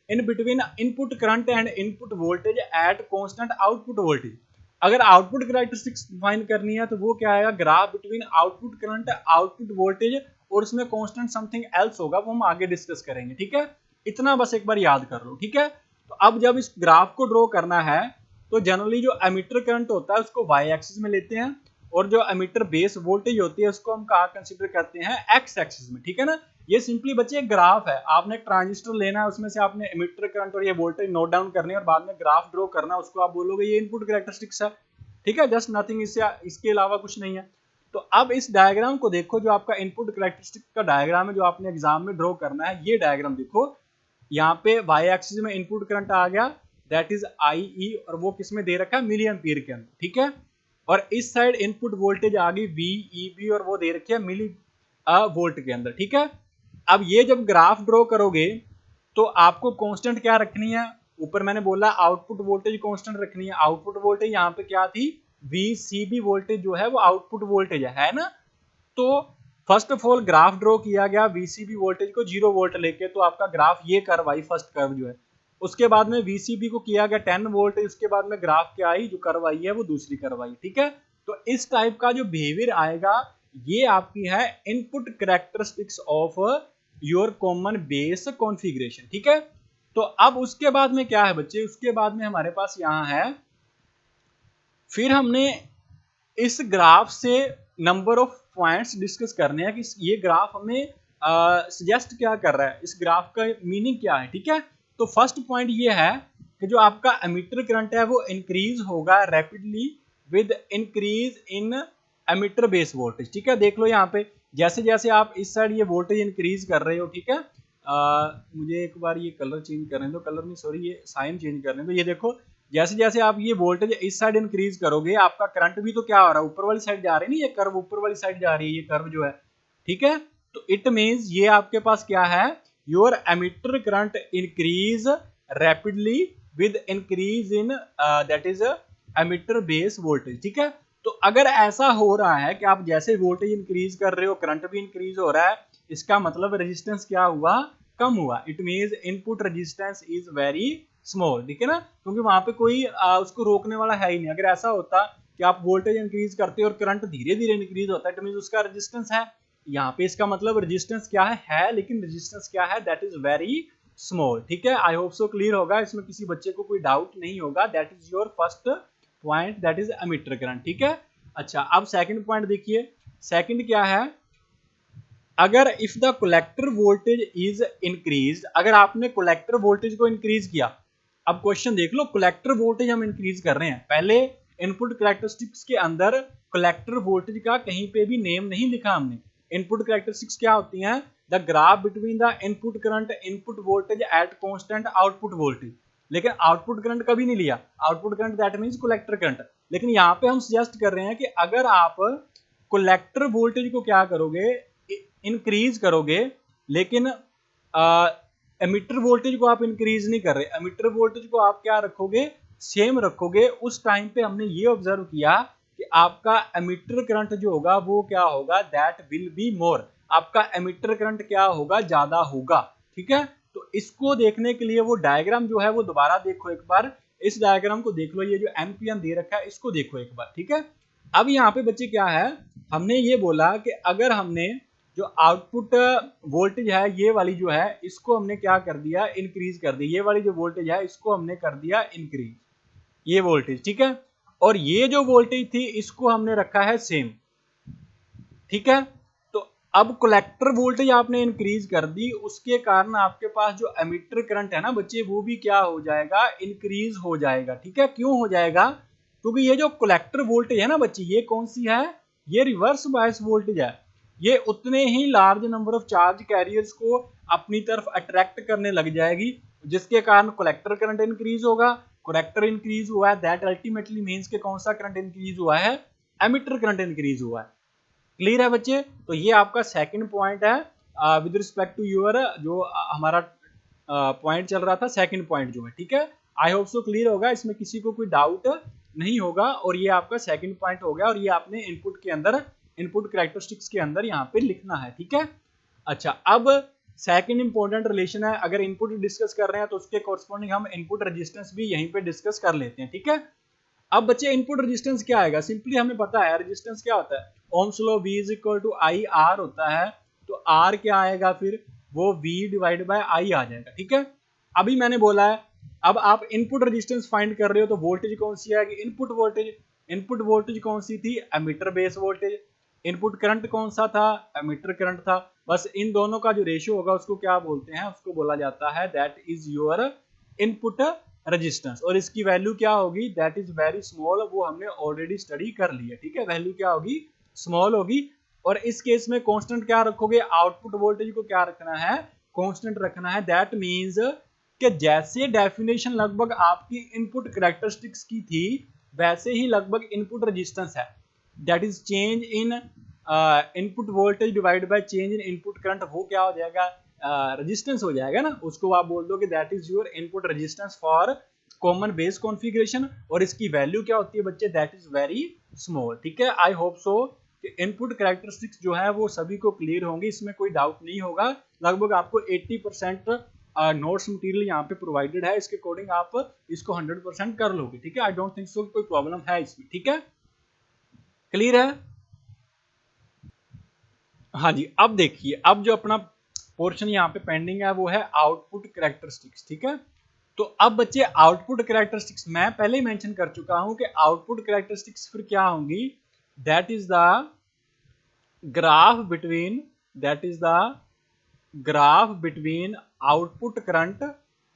in between input current and input voltage at constant output voltage. अगर आउटपुट कैरेक्टरिस्टिक्स फाइंड करनी है तो वो क्या आएगा, graph between output current output voltage और उसमें कांस्टेंट समथिंग एल्स होगा, वो हम आगे डिस्कस करेंगे। ठीक है, इतना बस एक बार याद कर लो। ठीक है, तो अब जब इस ग्राफ को ड्रॉ करना है तो जनरली जो एमीटर करंट होता है उसको वाई एक्सिस में लेते हैं, और जो एमीटर बेस वोल्टेज होती है उसको हम कहाँ कंसीडर करते हैं, एक्स एक्सिस में। ठीक है ना, ये सिंपली बच्चे एक ग्राफ है, आपने एक ट्रांजिस्टर लेना है, उसमें से आपने एमीटर करंट और ये वोल्टेज नोट डाउन करने और बाद में ग्राफ ड्रॉ करना, उसको आप बोलोगे ये इनपुट कैरेक्टरिस्टिक्स है। ठीक है, जस्ट नथिंग, इसके अलावा कुछ नहीं है। तो अब इस डायग्राम को देखो, जो आपका इनपुट कैरेक्टरिस्टिक का डायग्राम है जो आपने एग्जाम में ड्रॉ करना है, ये डायग्राम देखो, यहाँ पे वाई एक्सिस में इनपुट करंट आ गया दैट इज आई और वो किसमें दे रखा है, मिली एम्पीयर के अंदर। ठीक है, और इस साइड इनपुट वोल्टेज आ गई वीईबी और वो दे रखी है मिली वोल्ट के अंदर। ठीक है, अब ये जब ग्राफ ड्रॉ करोगे तो आपको कांस्टेंट क्या रखनी है, ऊपर मैंने बोला आउटपुट वोल्टेज कांस्टेंट रखनी है। आउटपुट वोल्टेज यहाँ पे क्या थी, वीसीबी वोल्टेज जो है वो आउटपुट वोल्टेज है ना। तो first of all graph draw किया गया वीसीबी वोल्टेज को 0 वोल्ट लेके, तो आपका ग्राफ ये कर्व आई, फर्स्ट कर्व जो है। उसके बाद में वीसीबी को किया गया 10 वोल्ट, उसके बाद में ग्राफ क्या आई, जो कर्व आई है वो दूसरी कर्व आई। ठीक है, तो इस टाइप का जो बिहेवियर आएगा ये आपकी है input characteristics of your common base configuration. ठीक है, तो अब उसके बाद में क्या है बच्चे, उसके बाद में हमारे पास यहाँ है, फिर हमने इस ग्राफ से नंबर ऑफ पॉइंट्स डिस्कस करने हैं कि ये ग्राफ हमें सजेस्ट क्या कर रहा है, इस ग्राफ का मीनिंग क्या है। ठीक है, तो फर्स्ट पॉइंट ये है कि जो आपका एमीटर करंट है वो इंक्रीज होगा rapidly with increase in emitter base voltage. ठीक है, देख लो यहाँ पे जैसे जैसे आप इस साइड ये वोल्टेज इंक्रीज कर रहे हो। ठीक है, मुझे एक बार ये कलर चेंज करने दो, कलर नहीं सॉरी ये साइन चेंज करने दो। ये देखो जैसे जैसे आप ये वोल्टेज इस साइड इंक्रीज करोगे आपका करंट भी तो क्या हो रहा है, ऊपर वाली साइड जा रही है ना, ये कर्व ऊपर वाली साइड जा रही है, ये कर्व जो है। ठीक है, तो इट मींस ये आपके पास क्या है, your emitter current increase rapidly with increase in that is emitter base voltage. ठीक है, तो अगर ऐसा हो रहा है कि आप जैसे वोल्टेज इंक्रीज कर रहे हो करंट भी इंक्रीज हो रहा है, इसका मतलब रेजिस्टेंस क्या हुआ, कम हुआ। It means input resistance is very small. ठीक है ना, क्योंकि वहां पे कोई उसको रोकने वाला है ही नहीं। अगर ऐसा होता कि आप वोल्टेज इंक्रीज करते हो और करंट धीरे धीरे इंक्रीज होता है, इट मींस उसका रेजिस्टेंस है। यहाँ पे इसका मतलब रेजिस्टेंस क्या है लेकिन रेजिस्टेंस क्या है, दैट इज वेरी स्मॉल। ठीक है, आई होप सो क्लियर होगा, इसमें किसी बच्चे को कोई डाउट नहीं होगा। That is your first point, that is emitter current. ठीक है, अच्छा अब सेकंड पॉइंट देखिए, सेकंड क्या है, अगर if the collector voltage is increase, अगर आपने कलेक्टर वोल्टेज को इंक्रीज किया, अब क्वेश्चन देख लो, कलेक्टर वोल्टेज हम इंक्रीज कर रहे हैं, पहले इनपुट कैरेक्टरिस्टिक्स के अंदर कलेक्टर वोल्टेज का कहीं पे भी नेम नहीं लिखा हमने। इनपुट कैरेक्टरिस्टिक्स क्या होती हैं, the graph between the input current input voltage at constant output voltage, लेकिन आउटपुट करंट कभी नहीं लिया, output current that means collector current. लेकिन यहाँ पे हम सजेस्ट कर रहे हैं कि अगर आप कलेक्टर वोल्टेज को क्या करोगे, इंक्रीज करोगे, लेकिन एमिटर वोल्टेज को आप इंक्रीज नहीं कर रहे, एमिटर वोल्टेज को आप क्या रखोगे, सेम रखोगे। उस टाइम पे हमने ये ऑब्जर्व किया कि आपका एमिटर करंट जो होगा वो क्या होगा, दैट विल बी मोर, आपका एमिटर करंट क्या होगा, ज्यादा होगा। ठीक है, तो इसको देखने के लिए वो डायग्राम जो है वो दोबारा देखो एक बार, इस डायग्राम को देख लो, ये जो एनपीएम दे रखा है इसको देखो एक बार। ठीक है, अब यहाँ पे बच्चे क्या है, हमने ये बोला कि अगर हमने जो आउटपुट वोल्टेज है ये वाली जो है इसको हमने क्या कर दिया, इंक्रीज कर दी, ये वाली जो वोल्टेज है इसको हमने कर दिया इंक्रीज, ये वोल्टेज। ठीक है, और ये जो वोल्टेज थी इसको हमने रखा है सेम। ठीक है, तो अब कलेक्टर वोल्टेज आपने इंक्रीज कर दी, उसके कारण आपके पास जो एमिटर करंट है ना बच्चे वो भी क्या हो जाएगा, इंक्रीज हो जाएगा। ठीक है, क्यों हो जाएगा, क्योंकि ये जो कलेक्टर वोल्टेज है ना बच्चे ये कौन सी है, ये रिवर्स बायस वोल्टेज है, ये उतने ही large number of charge carriers को अपनी तरफ अट्रैक्ट करने लग जाएगी, जिसके कारण कलेक्टर करंट इंक्रीज होगा। कलेक्टर इंक्रीज हुआ है, दैट अल्टीमेटली मींस के कौन सा करंट इंक्रीज हुआ है, एमिटर करंट इंक्रीज हुआ है। क्लियर है बच्चे, तो ये आपका सेकंड पॉइंट है विद रिस्पेक्ट टू योर जो हमारा पॉइंट चल रहा था, सेकंड पॉइंट जो है। ठीक है, आई होप सो क्लियर होगा, इसमें किसी को कोई डाउट नहीं होगा, और ये आपका सेकंड पॉइंट हो गया, और ये आपने इनपुट के अंदर, इनपुट कैरेक्टरिस्टिक्स के अंदर यहाँ पे लिखना है। ठीक है, अच्छा, अब सेकंड इंपॉर्टेंट रिलेशन है, अगर इनपुट डिस्कस कर रहे हैं तो उसके कॉरस्पॉन्डिंग हम इनपुट रेजिस्टेंस भी यहीं पे डिस्कस कर लेते हैं। ठीक है, अब बच्चे इनपुट रेजिस्टेंस क्या आएगा, सिंपली हमें पता है रेजिस्टेंस क्या होता है, Ohm's law V is equal to I R होता है, तो R क्या आएगा फिर, वो V डिवाइड बाय I आ जाएगा। ठीक है, अभी मैंने बोला है अब आप इनपुट रेजिस्टेंस फाइंड कर रहे हो तो वोल्टेज कौन सी आएगी, इनपुट वोल्टेज, इनपुट वोल्टेज कौन सी थी, emitter base voltage, input current कौन सा था, एमीटर करंट था, बस इन दोनों का जो रेशियो होगा उसको क्या बोलते हैं, उसको बोला जाता है that is your input resistance, और इसकी वैल्यू क्या होगी, दैट इज वेरी स्मॉल, वो हमने ऑलरेडी स्टडी कर ली है। ठीक है, वैल्यू क्या होगी, स्मॉल होगी, और इस केस में कांस्टेंट क्या रखोगे, आउटपुट वोल्टेज को क्या रखना है, कांस्टेंट रखना है। दैट मींस कि जैसे डेफिनेशन लगभग आपकी इनपुट कैरेक्टरिस्टिक्स की थी वैसे ही लगभग इनपुट रेजिस्टेंस है, that is change in input voltage divide by change in input current, वो क्या हो जाएगा, रेजिस्टेंस हो जाएगा ना, उसको आप बोल दो कि that is your input resistance for common base configuration, और इसकी वैल्यू क्या होती है बच्चे, दैट इज वेरी स्मॉल। ठीक है, आई होप सो कि इनपुट कैरेक्टरिस्टिक्स जो है वो सभी को क्लियर होंगी, इसमें कोई डाउट नहीं होगा। लगभग आपको 80% नोट्स मटेरियल यहाँ पे प्रोवाइडेड है, इसके अकॉर्डिंग आप इसको 100% कर लोगे। ठीक है, आई डोंट थिंक सो कोई प्रॉब्लम है इसमें। ठीक है, क्लियर है, हाँ जी। अब देखिए, अब जो अपना पोर्शन यहाँ पे पेंडिंग है वो है आउटपुट कैरेक्टरिस्टिक्स। ठीक है, तो अब बच्चे आउटपुट कैरेक्टरिस्टिक्स मैं पहले ही मेंशन कर चुका हूं कि आउटपुट कैरेक्टरिस्टिक्स फिर क्या होंगी, that is the graph between, that is the graph between output current,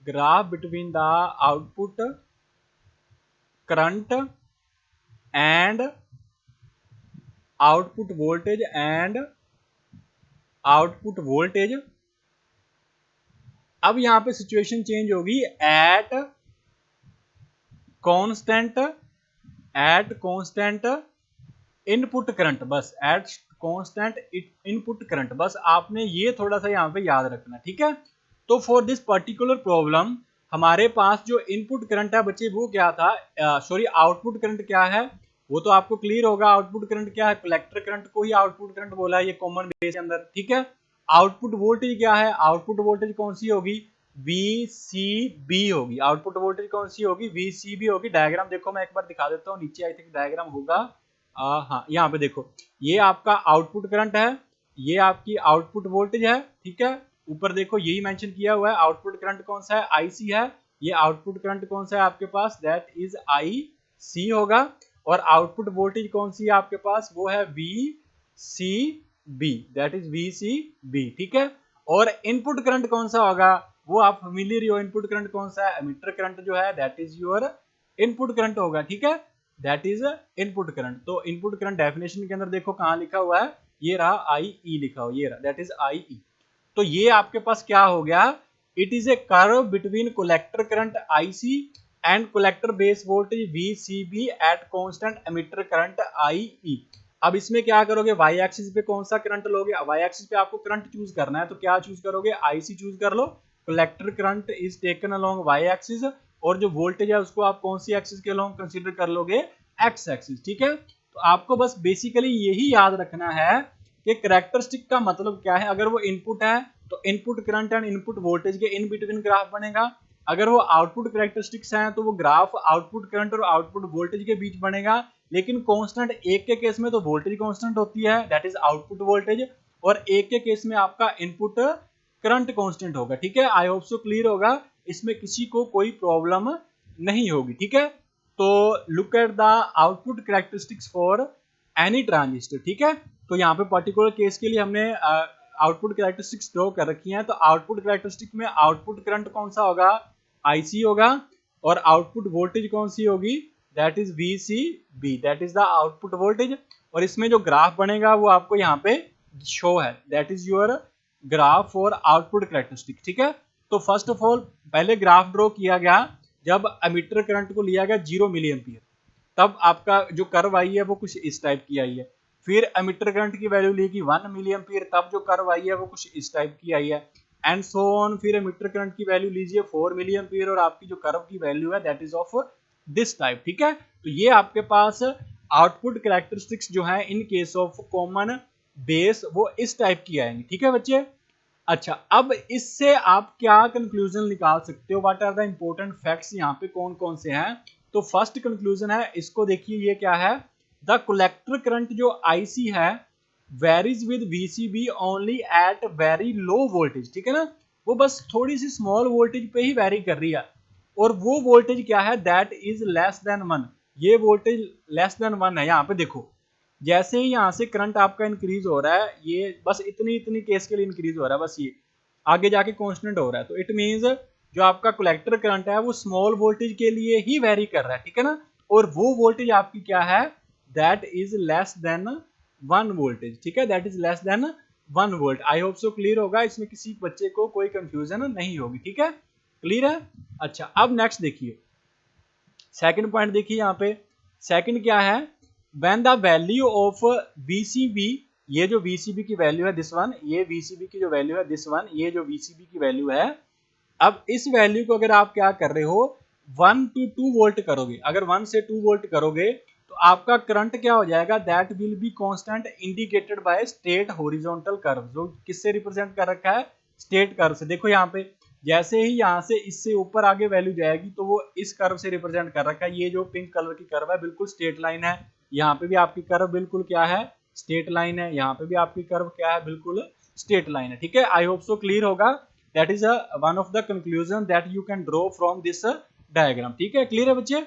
graph between the output current and output voltage and output voltage. अब यहां पे सिचुएशन चेंज होगी एट कांस्टेंट इनपुट करंट, बस at constant input current, बस आपने ये थोड़ा सा यहाँ पे याद रखना। ठीक है, तो फॉर दिस पर्टिकुलर प्रॉब्लम हमारे पास जो इनपुट करंट है बच्चे वो क्या था, सॉरी आउटपुट करंट क्या है वो तो आपको क्लियर होगा। आउटपुट करंट क्या है, कलेक्टर करंट को ही आउटपुट करंट बोला है, ये कॉमन बेस के अंदर। ठीक है, आउटपुट वोल्टेज क्या है, आउटपुट वोल्टेज कौन सी होगी, VCB होगी, आउटपुट वोल्टेज कौन सी होगी, VCB होगी। डायग्राम देखो मैं एक बार दिखा देता हूँ, नीचे आई थिंक डायग्राम होगा, हाँ यहाँ पे देखो, ये आपका आउटपुट करंट है, ये आपकी आउटपुट वोल्टेज है। ठीक है, ऊपर देखो यही मेंशन किया हुआ है, आउटपुट करंट कौन सा है, IC है, ये आउटपुट करंट कौन सा है आपके पास, दैट इज IC होगा, और आउटपुट वोल्टेज कौन सी है आपके पास, वो है VCB, दैट इज VCB। ठीक है, और इनपुट करंट कौन सा होगा वो आप फेमिलियर हो, इनपुट करंट कौन सा है, एमिटर करंट जो है that is your input current होगा। ठीक है, दैट इज इनपुट करंट। तो इनपुट करंट डेफिनेशन के अंदर देखो कहां लिखा हुआ है, ये रहा IE लिखा हुआ, ये रहा, दैट इज IE। तो ये आपके पास क्या हो गया, it is a curve between collector current IC and collector base voltage VCB at constant emitter current IE। अब इसमें क्या करोगे, वाई एक्सिस पे कौन सा करंट लोगे, वाई एक्सिस पे आपको करंट चूज करना है, तो क्या चूज करोगे, आईसी चूज कर लो। Collector current is taken along Y axis, और जो वोल्टेज है उसको आप कौन सी एक्सिस के अलोंग कंसीडर कर लोगे, एक्स एक्सिस। ठीक है, तो आपको बस बेसिकली यही याद रखना है कि कैरेक्टरिस्टिक का मतलब क्या है। अगर वो इनपुट है तो input current and input voltage के इन बिटवीन ग्राफ बनेगा। अगर वो आउटपुट कैरेक्टरिस्टिक्स हैं तो वो ग्राफ आउटपुट करंट और आउटपुट वोल्टेज के बीच बनेगा। लेकिन कांस्टेंट एक के केस में तो वोल्टेज कांस्टेंट होती है, दैट इज आउटपुट वोल्टेज, और एक के केस में आपका इनपुट करंट कांस्टेंट होगा। ठीक है, आई होप सो क्लियर होगा, इसमें किसी को कोई प्रॉब्लम नहीं होगी। ठीक है, तो look at the output characteristics for any transistor. ठीक है, तो यहाँ पे पर्टिकुलर केस के लिए हमने आउटपुट कैरेक्टरिस्टिक्स ड्रॉ कर रखी हैं। तो आउटपुट कैरेक्टरिस्टिक में आउटपुट करंट कौन सा होगा, आईसी होगा, और आउटपुट वोल्टेज कौन सी होगी, that is VCB, that is the output voltage. और इसमें जो ग्राफ बनेगा वो आपको यहाँ पे शो है, that is your graph for output characteristic. ठीक है, तो फर्स्ट ऑफ ऑल पहले ग्राफ ड्रॉ किया गया जब एमिटर करंट को लिया गया 0 मिली एम्पियर, तब आपका जो कर्व आई है वो कुछ इस टाइप की आई है। फिर एमिटर करंट की वैल्यू ली गई 1 मिली एम्पियर, तब जो कर्व आई है वो कुछ इस टाइप की आई है, एंड सो ऑन। फिर एमिटर करंट की वैल्यू लीजिए 4 मिली एम्पियर, और आपकी जो कर्व की वैल्यू है that is of this type. ठीक है, तो ये आपके पास आउटपुट कैरेक्टरिस्टिक्स जो है in case of common base वो इस टाइप की आएंगी। ठीक है बच्चे, अच्छा अब इससे आप क्या कंक्लूजन निकाल सकते हो, what are the important facts यहाँ पे कौन कौन से हैं। तो फर्स्ट कंक्लूजन है, इसको देखिए ये क्या है, द कलेक्टर करंट जो आईसी है varies with VCB only at very low voltage. ठीक है ना, वो बस थोड़ी सी स्मॉल वोल्टेज पे ही वेरी कर रही है, और वो वोल्टेज क्या है, दैट इज लेस देन 1। ये वोल्टेज लेस देन 1 है। यहाँ पे देखो जैसे ही यहाँ से करंट आपका इंक्रीज हो रहा है, ये बस इतनी इतनी केस के लिए इंक्रीज हो रहा है, बस ये आगे जाके कांस्टेंट हो रहा है। तो इट मींस जो आपका कलेक्टर करंट है वो स्मॉल वोल्टेज के लिए ही वेरी कर रहा है। ठीक है ना, और वो वोल्टेज आपकी क्या है, that is less than 1 voltage. ठीक है, that is less than 1 volt. I hope so clear होगा, इसमें किसी बच्चे को कोई कंफ्यूजन नहीं होगी। ठीक है, क्लियर है। अच्छा अब नेक्स्ट देखिए, सेकंड पॉइंट देखिए यहाँ पे, सेकंड क्या है, when the value of VCB, ये जो VCB की वैल्यू है दिस वन, ये VCB की जो वैल्यू है दिस वन, ये जो VCB की वैल्यू है, अब इस वैल्यू को अगर आप क्या कर रहे हो 1 to 2 वोल्ट करोगे, अगर 1 से 2 वोल्ट करोगे तो आपका करंट क्या हो जाएगा, that will be constant indicated by state horizontal curve. जो किससे रिप्रेजेंट कर रखा है, स्टेट कर्व से। देखो यहाँ पे जैसे ही यहाँ से इससे ऊपर आगे वैल्यू जाएगी तो वो इस कर्व से रिप्रेजेंट कर रखा है। ये जो पिंक कलर की कर्व है बिल्कुल स्ट्रेट लाइन है, यहाँ पे भी आपकी कर्व बिल्कुल क्या है, स्ट्रेट लाइन है, यहाँ पे भी आपकी कर्व क्या है, बिल्कुल स्ट्रेट लाइन है। ठीक है, आई होप सो क्लियर होगा, that is one of the conclusion that you can draw from this diagram. ठीक है, क्लियर है बच्चे,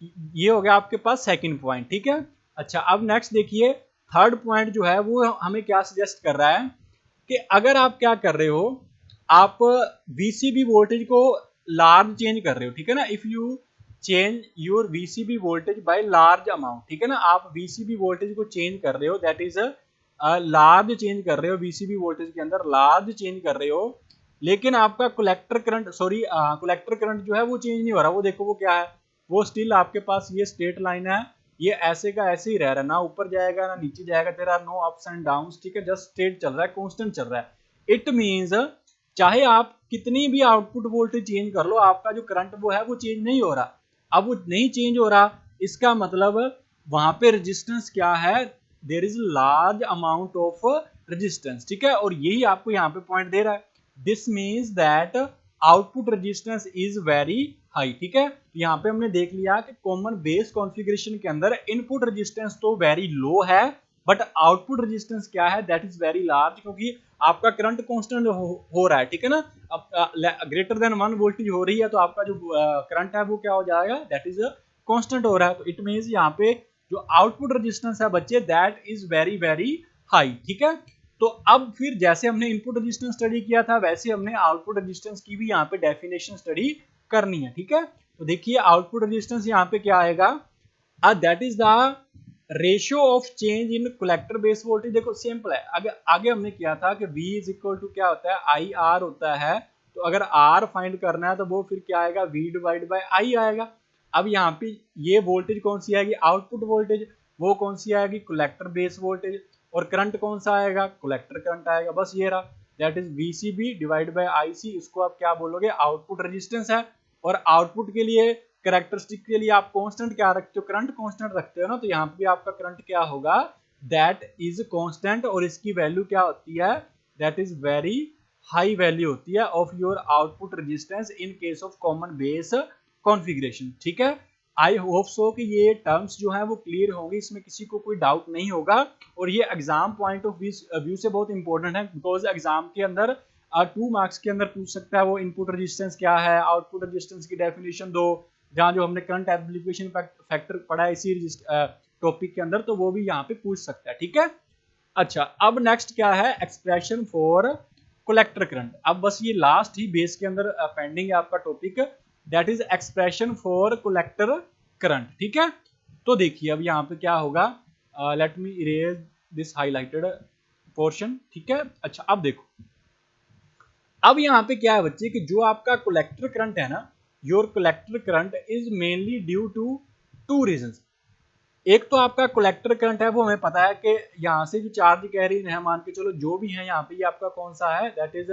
ये हो गया आपके पास सेकंड पॉइंट। ठीक है, अच्छा अब नेक्स्ट देखिए, थर्ड पॉइंट जो है वो हमें क्या सजेस्ट कर रहा है कि अगर आप क्या कर रहे हो, आप VCB वोल्टेज को लार्ज चेंज कर रहे हो। ठीक है ना, if you change your VCB voltage by large amount, ठीक है ना, आप VCB वोल्टेज को चेंज कर रहे हो, दैट इज लार्ज चेंज कर रहे हो, VCB वोल्टेज के अंदर लार्ज चेंज कर रहे हो, लेकिन आपका कलेक्टर करंट कलेक्टर करंट जो है वो चेंज नहीं हो रहा। वो देखो वो क्या है, वो स्टिल आपके पास ये स्ट्रेट लाइन है, ये ऐसे का ऐसे ही रह रहा है, ना ऊपर जाएगा ना नीचे जाएगा, तेरा नो अप्स एंड डाउन्स। ठीक है, जस्ट स्ट्रेट चल रहा है, कांस्टेंट चल रहा है। इट मींस चाहे आप कितनी भी आउटपुट वोल्टेज चेंज कर लो, आपका जो करंट वो है वो चेंज नहीं हो रहा। अब वो नहीं चेंज हो रहा, इसका मतलब वहां पे रेजिस्टेंस क्या है, there is large amount of resistance. ठीक है, और यही आपको यहाँ पे पॉइंट दे रहा है, this means that output resistance is very high. ठीक है, यहाँ पे हमने देख लिया कि कॉमन बेस कॉन्फ़िगरेशन के अंदर इनपुट रेजिस्टेंस तो वेरी लो है, बट आउटपुट रेजिस्टेंस क्या है, दैट इज वेरी लार्ज, क्योंकि आपका करंट कांस्टेंट हो रहा है। ठीक है ना, अब ग्रेटर देन 1 वोल्टेज हो रही है तो आपका जो करंट है वो क्या हो जाएगा, दैट इज कांस्टेंट हो रहा है। तो इट मींस यहाँ पे जो आउटपुट रेजिस्टेंस है बच्चे, that is very very high. ठीक है, तो अब फिर जैसे हमने इनपुट रेजिस्टेंस स्टडी किया था वैसे हमने आउटपुट रेजिस्टेंस की भी यहाँ पे डेफिनेशन स्टडी करनी है। ठीक है, तो देखिए आउटपुट रेजिस्टेंस यहाँ पे क्या आएगा, that is the ratio of change in collector base voltage. देखो सिंपल है, आगे हमने किया था कि V इज इक्वल टू क्या होता है, IR होता है, तो अगर R फाइंड करना है तो वो फिर क्या आएगा, V डिवाइड बाय I आएगा। अब यहाँ पे ये वोल्टेज कौन सी आएगी, आउटपुट वोल्टेज, वो कौन सी आएगी, कलेक्टर बेस वोल्टेज। और करंट कौन सा आएगा, कलेक्टर करंट आएगा। बस ये रहा, that is VCB divide by IC। इसको आप क्या बोलोगे, आउटपुट रेजिस्टेंस है। और आउटपुट के लिए कैरेक्टरिस्टिक के लिए आप कांस्टेंट क्या रखते हो, करंट कांस्टेंट रखते हो ना, तो यहाँ पे भी आपका करंट क्या होगा, दैट इज कांस्टेंट। और इसकी वैल्यू क्या होती है, that is very high value होती है of your output resistance in case of common base configuration. ठीक है, आई होप सो कि ये टर्म्स जो है वो क्लियर होंगे, इसमें किसी को कोई डाउट नहीं होगा। और ये एग्जाम पॉइंट ऑफ व्यू से बहुत इंपॉर्टेंट है, बिकॉज एग्जाम के अंदर 2 मार्क्स के अंदर पूछ सकता है वो इनपुट रेजिस्टेंस क्या है, आउटपुट रेजिस्टेंस की डेफिनेशन दो, जहाँ जो हमने करंट एम्प्लीफिकेशन फैक्टर पढ़ा है इसी टॉपिक के अंदर, तो वो भी यहाँ पे पूछ सकता है। ठीक है, अच्छा अब नेक्स्ट क्या है, एक्सप्रेशन फॉर कलेक्टर करंट। अब बस ये लास्ट ही बेस के अंदर पेंडिंग है आपका topic, that is expression for collector current. ठीक है, तो देखिए अब यहाँ पे क्या होगा, let me erase this highlighted portion. ठीक है, अच्छा अब देखो, अब यहाँ पे क्या है बच्चे कि जो आपका कलेक्टर करंट है ना, your collector current is mainly due to 2 reasons. एक तो आपका कलेक्टर करंट है, वो हमें पता है कि यहाँ से जो चार्ज कैरी है, मान के चलो जो भी है यहाँ पे, ये आपका कौन सा है, दैट इज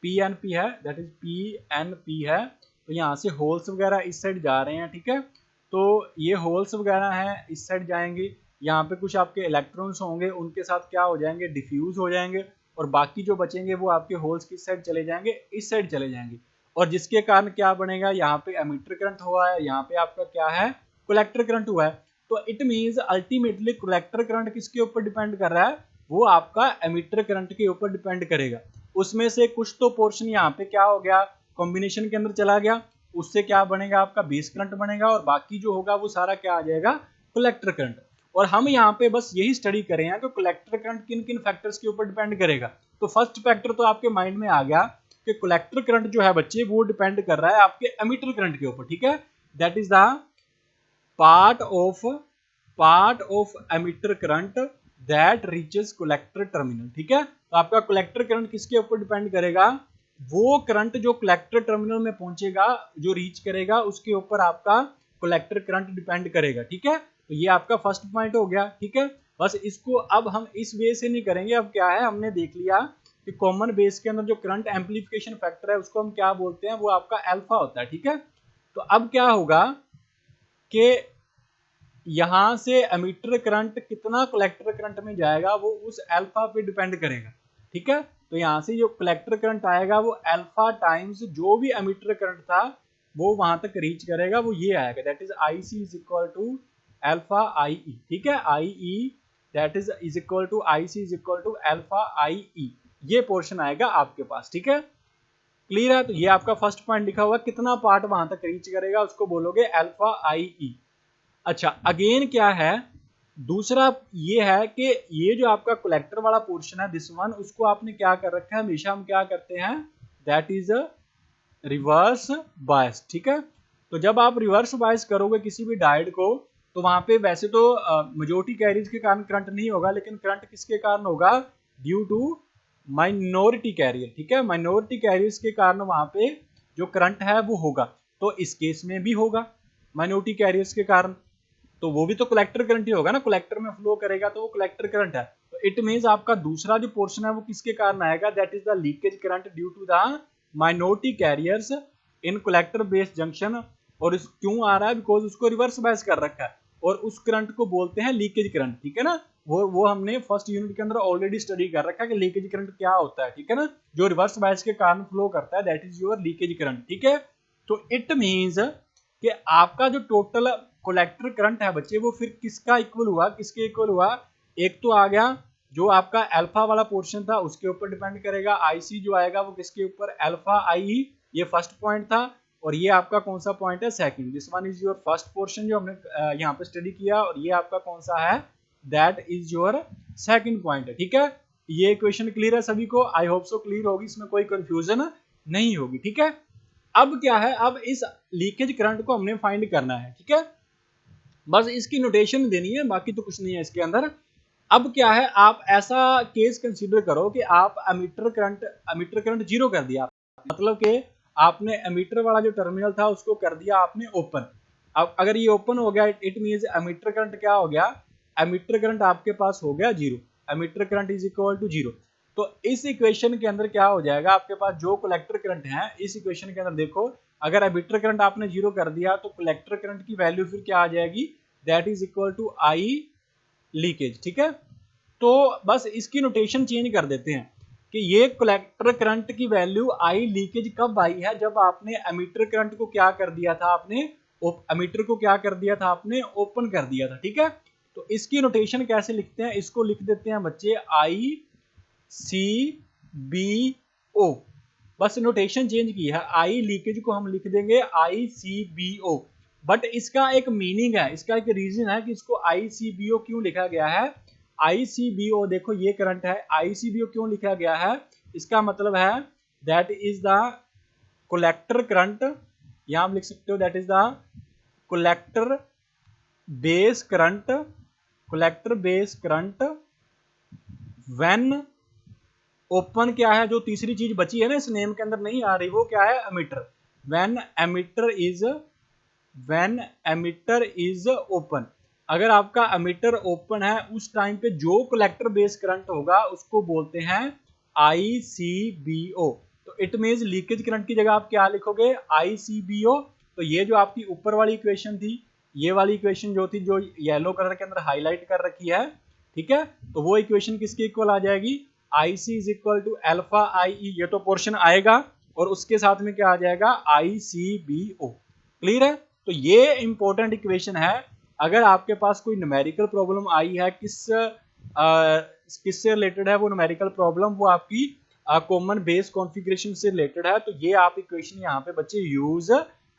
PNP है, दैट इज PNP है। तो यहाँ से होल्स वगैरह इस साइड जा रहे हैं। ठीक है, तो ये होल्स वगैरह हैं इस साइड जाएंगे, यहाँ पे कुछ आपके इलेक्ट्रॉन्स होंगे, उनके साथ क्या हो जाएंगे, डिफ्यूज हो जाएंगे, और बाकी जो बचेंगे वो आपके होल्स किस साइड चले जाएंगे, इस साइड चले जाएंगे। और जिसके कारण क्या बनेगा, यहाँ पे एमिटर करंट हुआ है, यहाँ पे आपका क्या है, कलेक्टर करंट हुआ है। तो it means ultimately collector current किसके ऊपर डिपेंड कर रहा है, वो आपका एमिटर करंट के ऊपर डिपेंड करेगा। उसमें से कुछ तो पोर्शन यहाँ पे क्या हो गया, कॉम्बिनेशन के अंदर चला गया, उससे क्या बनेगा, आपका बेस करंट बनेगा, और बाकी जो होगा वो सारा क्या आ जाएगा, कलेक्टर करंट। और हम यहाँ पे बस यही स्टडी कर रहे हैं कि कलेक्टर करंट किन किन फैक्टर्स के ऊपर डिपेंड करेगा। तो फर्स्ट फैक्टर तो आपके माइंड में आ गया कि कलेक्टर करंट जो है बच्चे, वो डिपेंड कर रहा है आपके एमिटर करंट के ऊपर। ठीक है, that is the part of emitter current that reaches collector terminal. ठीक है, तो आपका कलेक्टर करंट किसके ऊपर डिपेंड करेगा, वो करंट जो कलेक्टर टर्मिनल में पहुंचेगा, जो रीच करेगा, उसके ऊपर आपका कलेक्टर करंट डिपेंड करेगा। ठीक है, तो ये आपका फर्स्ट पॉइंट हो गया। ठीक है, बस इसको अब हम इस वे से नहीं करेंगे। अब क्या है, हमने देख लिया कि कॉमन बेस के अंदर जो करंट एम्प्लीफिकेशन फैक्टर है उसको हम क्या बोलते हैं, वो आपका अल्फा होता है। ठीक है, तो अब क्या होगा कि यहां से एमिटर करंट कितना कलेक्टर करंट में जाएगा, वो उस अल्फा पे डिपेंड करेगा। ठीक है, तो यहां से जो कलेक्टर करंट आएगा वो अल्फा टाइम्स जो भी एमिटर करंट था वो वहां तक रीच करेगा, वो ये आएगा, that is IC is equal to alpha IE। ठीक है, IE that is equal to IC is equal to alpha IE, ये पोर्शन आएगा आपके पास। ठीक है, क्लियर है, तो ये आपका फर्स्ट पॉइंट लिखा हुआ, कितना पार्ट वहां तक रीच करेगा उसको बोलोगे अल्फा IE। अच्छा अगेन क्या है, दूसरा ये है कि ये जो आपका कलेक्टर वाला पोर्शन है दिस वन, उसको आपने क्या कर रखा है, हमेशा हम क्या करते हैं, दैट इज रिवर्स बायस। ठीक है, तो जब आप रिवर्स बायस करोगे किसी भी डायोड को, तो वहां पे वैसे तो मेजॉरिटी कैरियर्स के कारण करंट नहीं होगा, लेकिन करंट किसके कारण होगा, ड्यू टू माइनॉरिटी कैरियर। ठीक है, माइनॉरिटी कैरियर्स के कारण वहां पे जो करंट है वो होगा, तो इस केस में भी होगा माइनॉरिटी कैरियर्स के कारण, तो वो भी तो कलेक्टर करंट ही होगा ना, कलेक्टर में फ्लो करेगा तो वो कलेक्टर करंट है। तो इट मींस आपका दूसरा जो पोर्शन है वो किसके कारण आएगा, that is the leakage current due to the minority carriers in collector based junction. और इस क्यों आ रहा है, बिकॉज उसको रिवर्स बायस कर रखा है, और उस करंट को बोलते हैं लीकेज करंट। ठीक है ना, वो हमने फर्स्ट यूनिट के अंदर ऑलरेडी स्टडी कर रखा है कि लीकेज करंट क्या होता है। ठीक है ना, जो रिवर्स बायस के कारण फ्लो करता है, that is your leakage current. ठीक है, तो इट मींस कि आपका जो टोटल कलेक्टर करंट है बच्चे, वो फिर किसका इक्वल हुआ, किसके इक्वल हुआ, एक तो आ गया जो आपका अल्फा वाला पोर्शन था उसके ऊपर डिपेंड करेगा, IC जो आएगा वो किसके ऊपर, अल्फा IE, ये फर्स्ट पॉइंट था। और ये आपका कौन सा पॉइंट है, second, this one is your first portion जो हमने यहाँ पे स्टडी किया, और ये आपका कौन सा है, that is your second point है। ठीक है, ये क्वेश्चन क्लियर है सभी को, आई होप सो क्लियर होगी, इसमें कोई कंफ्यूजन नहीं होगी। ठीक है, अब क्या है, अब इस लीकेज करंट को हमने फाइंड करना है। ठीक है, बस इसकी नोटेशन देनी है, बाकी तो कुछ नहीं है इसके अंदर। अब क्या है, आप ऐसा केस कंसीडर करो कि आप एमिटर करंट जीरो कर दिया, मतलब कि आपने एमिटर वाला जो टर्मिनल था उसको कर दिया आपने ओपन। अब अगर ये ओपन हो गया, इट मींस एमिटर करंट क्या हो गया, एमिटर करंट आपके पास हो गया 0, emitter current is equal to 0। तो इस इक्वेशन के अंदर क्या हो जाएगा, आपके पास जो कलेक्टर करंट है इस इक्वेशन के अंदर देखो, अगर एमिटर करंट आपने 0 कर दिया तो कलेक्टर करंट की वैल्यू फिर क्या आ जाएगी, that is equal to I leakage. ठीक है, तो बस इसकी नोटेशन चेंज कर देते हैं कि ये कलेक्टर करंट की वैल्यू आई लीकेज कब आई है, जब आपने एमिटर करंट को क्या कर दिया था, आपने एमिटर को क्या कर दिया था, आपने ओपन कर दिया था। ठीक है, तो इसकी नोटेशन कैसे लिखते हैं, इसको लिख देते हैं बच्चे आई सी बी ओ, बस नोटेशन चेंज की है, आई लीकेज को हम लिख देंगे आई सी बी ओ। बट इसका एक मीनिंग है, इसका एक रीजन है कि इसको आई सी बी ओ क्यों लिखा गया है। ICBO देखो ये करंट है, ICBO क्यों लिखा गया है, इसका मतलब है that is the collector current, यहां आप लिख सकते हो that is the collector base current, collector base current when open क्या है, जो तीसरी चीज बची है ना इस नेम के अंदर नहीं आ रही, वो क्या है, emitter. When emitter is open, अगर आपका एमिटर ओपन है उस टाइम पे जो कलेक्टर बेस करंट होगा उसको बोलते हैं ICBO। तो इट मींस लीकेज करंट की जगह आप क्या लिखोगे, ICBO। तो ये जो आपकी ऊपर वाली इक्वेशन थी, ये वाली इक्वेशन जो थी, जो येलो कलर के अंदर हाईलाइट कर रखी है, ठीक है, तो वो इक्वेशन किसके इक्वल आ जाएगी, IC is equal to alpha IE, ये तो पोर्शन आएगा और उसके साथ में क्या आ जाएगा, ICBO। क्लियर है, तो ये इंपॉर्टेंट इक्वेशन है। अगर आपके पास कोई न्यूमेरिकल प्रॉब्लम आई है, किससे रिलेटेड है वो न्यूमेरिकल प्रॉब्लम, वो आपकी कॉमन बेस कॉन्फ़िगरेशन से रिलेटेड है, तो ये आप इक्वेशन यहाँ पे बच्चे यूज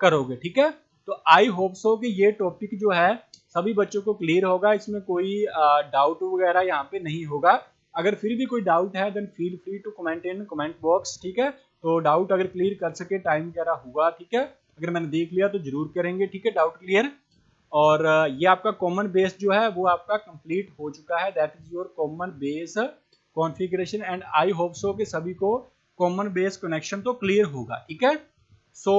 करोगे। ठीक है, तो आई होप सो कि ये टॉपिक जो है सभी बच्चों को क्लियर होगा, इसमें कोई डाउट वगैरह यहाँ पे नहीं होगा। अगर फिर भी कोई डाउट है then feel free to comment in comment box. ठीक है, तो डाउट अगर क्लियर कर सके, टाइम वगैरह हुआ, ठीक है, अगर मैंने देख लिया तो जरूर करेंगे। ठीक है, डाउट क्लियर। और ये आपका कॉमन बेस जो है वो आपका कंप्लीट हो चुका है, that is your common base configuration, and I hope so कि सभी को कॉमन बेस कनेक्शन तो क्लियर होगा। ठीक है, सो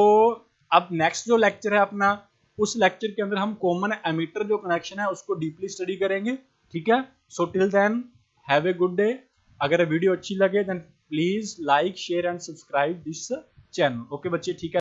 अब नेक्स्ट जो लेक्चर है अपना, उस लेक्चर के अंदर हम कॉमन एमिटर जो कनेक्शन है उसको डीपली स्टडी करेंगे। ठीक है, so till then have a good day. अगर वीडियो अच्छी लगे then please like share and subscribe this channel. Okay बच्चे, ठीक है।